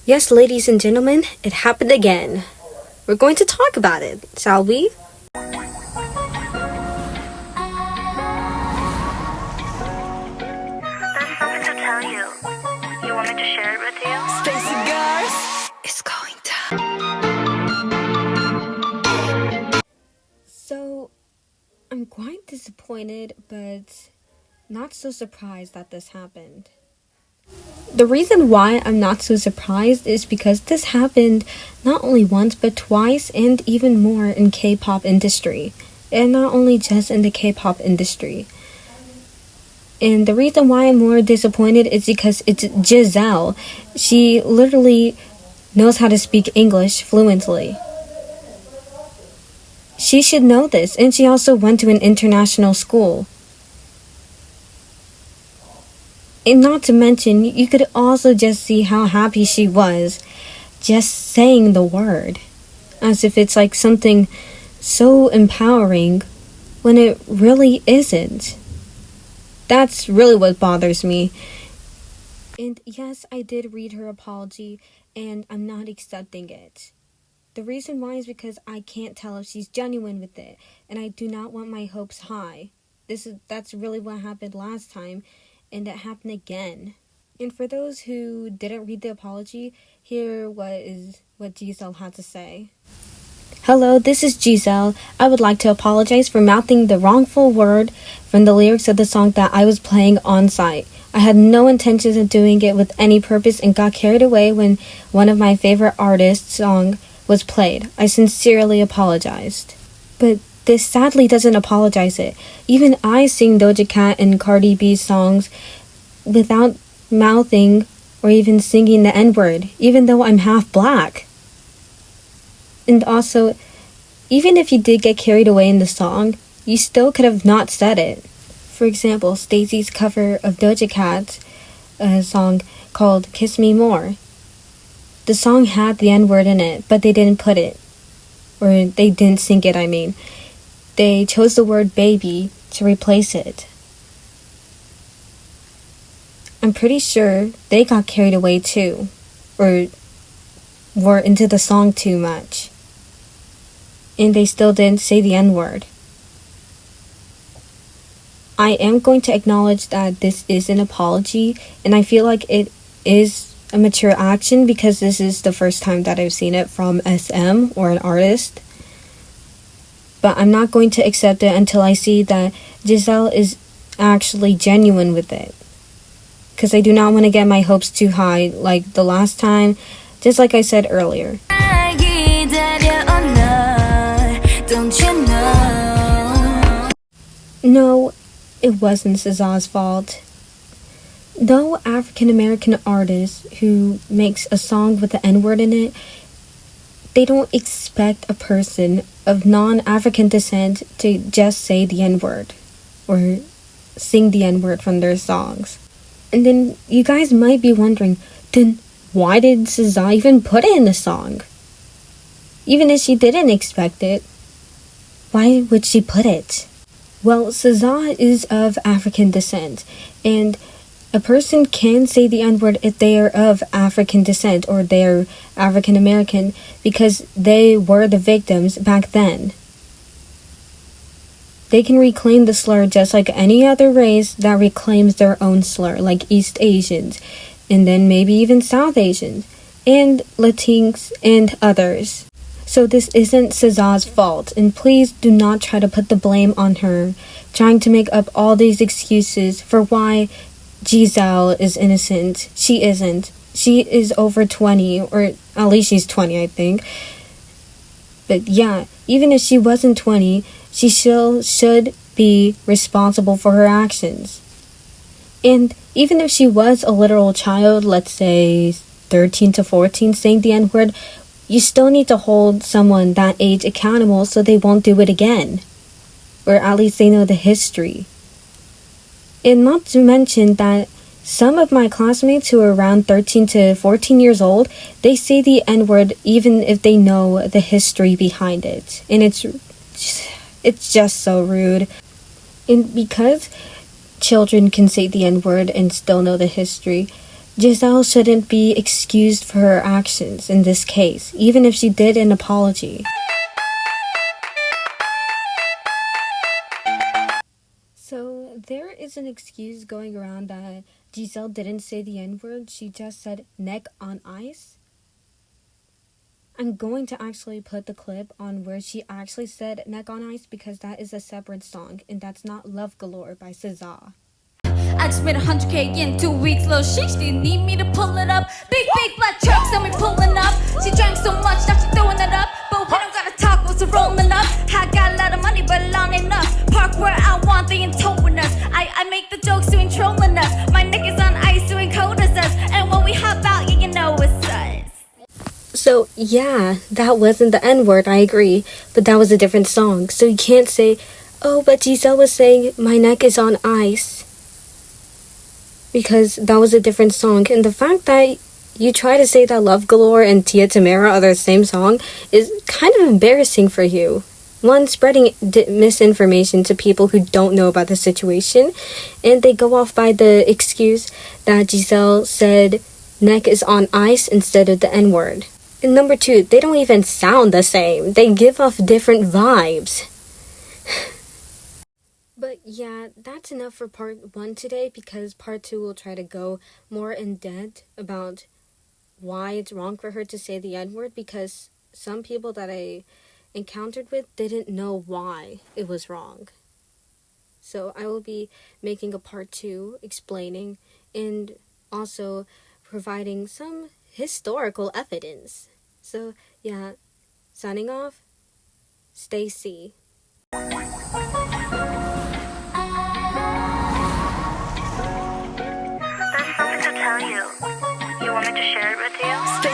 Yes, ladies and gentlemen, it happened again. We're going to talk about it, shall we? There's something to tell you. You want me to share it with you? Stacy guys, it's going down. So, I'm quite disappointed, but not so surprised that this happened. The reason why I'm not so surprised is because this happened not only once but twice and even more in K-pop industry. And not only just in the K-pop industry. And the reason why I'm more disappointed is because it's Giselle. She literally knows how to speak English fluently. She should know this, and she also went to an international school. And not to mention, you could also just see how happy she was just saying the word. As if it's like something so empowering when it really isn't. That's really what bothers me. And yes, I did read her apology, and I'm not accepting it. The reason why is because I can't tell if she's genuine with it, and I do not want my hopes high. That's really what happened last time, and it happened again. And for those who didn't read the apology, here what Giselle had to say. Hello, this is Giselle. I would like to apologize for mouthing the wrongful word from the lyrics of the song that I was playing on site. I had no intentions of doing it with any purpose and got carried away when one of my favorite artists' song was played. I sincerely apologized. But this sadly doesn't apologize it. Even I sing Doja Cat and Cardi B's songs without mouthing or even singing the N-word, even though I'm half black. And also, even if you did get carried away in the song, you still could have not said it. For example, Stacey's cover of Doja Cat's song called Kiss Me More. The song had the N-word in it, but they didn't put it. Or they didn't sing it, I mean. They chose the word baby to replace it. I'm pretty sure they got carried away too. Or were into the song too much. And they still didn't say the N-word. I am going to acknowledge that this is an apology, and I feel like it is a mature action because this is the first time that I've seen it from SM or an artist. But I'm not going to accept it until I see that Giselle is actually genuine with it. Because I do not want to get my hopes too high like the last time, just like I said earlier. No, it wasn't SZA's fault. No African-American artist who makes a song with the N-word in it, they don't expect a person of non-African descent to just say the N-word or sing the N-word from their songs. And then you guys might be wondering, then why did SZA even put it in the song? Even if she didn't expect it, why would she put it? Well, SZA is of African descent, and a person can say the N-word if they are of African descent or they're African American because they were the victims back then. They can reclaim the slur just like any other race that reclaims their own slur, like East Asians, and then maybe even South Asians, and Latinx, and others. So this isn't SZA's fault, and please do not try to put the blame on her, trying to make up all these excuses for why Giselle is innocent. She isn't. She is over 20, or at least she's 20, I think. But yeah, even if she wasn't 20, she still should be responsible for her actions. And even if she was a literal child, let's say 13 to 14, saying the N-word, you still need to hold someone that age accountable so they won't do it again. Or at least they know the history. And not to mention that some of my classmates who are around 13 to 14 years old, they say the N-word even if they know the history behind it. And it's just so rude. And because children can say the N-word and still know the history, Giselle shouldn't be excused for her actions in this case, even if she did an apology. So there is an excuse going around that Giselle didn't say the N-word, she just said neck on ice. I'm going to actually put the clip on where she actually said neck on ice because that is a separate song and that's not Love Galore by SZA. I just made 100K in 2 weeks. Little sheesh, didn't need me to pull it up. Big black trucks and we pulling up. She drank so much, now she throwing it up. But we don't gotta talk, what's rolling up? I got a lot of money, but it not enough. Park where I want, they ain't towing us. I make the jokes, doing trolling us. My neck is on ice, doing cold as us. And when we hop out, yeah, you know it's us. So yeah, that wasn't the N-word, I agree. But that was a different song. So you can't say, oh, but Giselle was saying my neck is on ice. Because that was a different song. And the fact that you try to say that Love Galore and Tia Tamera are the same song is kind of embarrassing for you. One, spreading misinformation to people who don't know about the situation. And they go off by the excuse that Giselle said neck is on ice instead of the N-word. And number two, they don't even sound the same. They give off different vibes. But yeah, that's enough for part 1 today because part 2 will try to go more in depth about why it's wrong for her to say the N-word because some people that I encountered with didn't know why it was wrong. So I will be making a part 2 explaining and also providing some historical evidence. So yeah, signing off, Stacy. There's something to tell you. You want me to share it with you?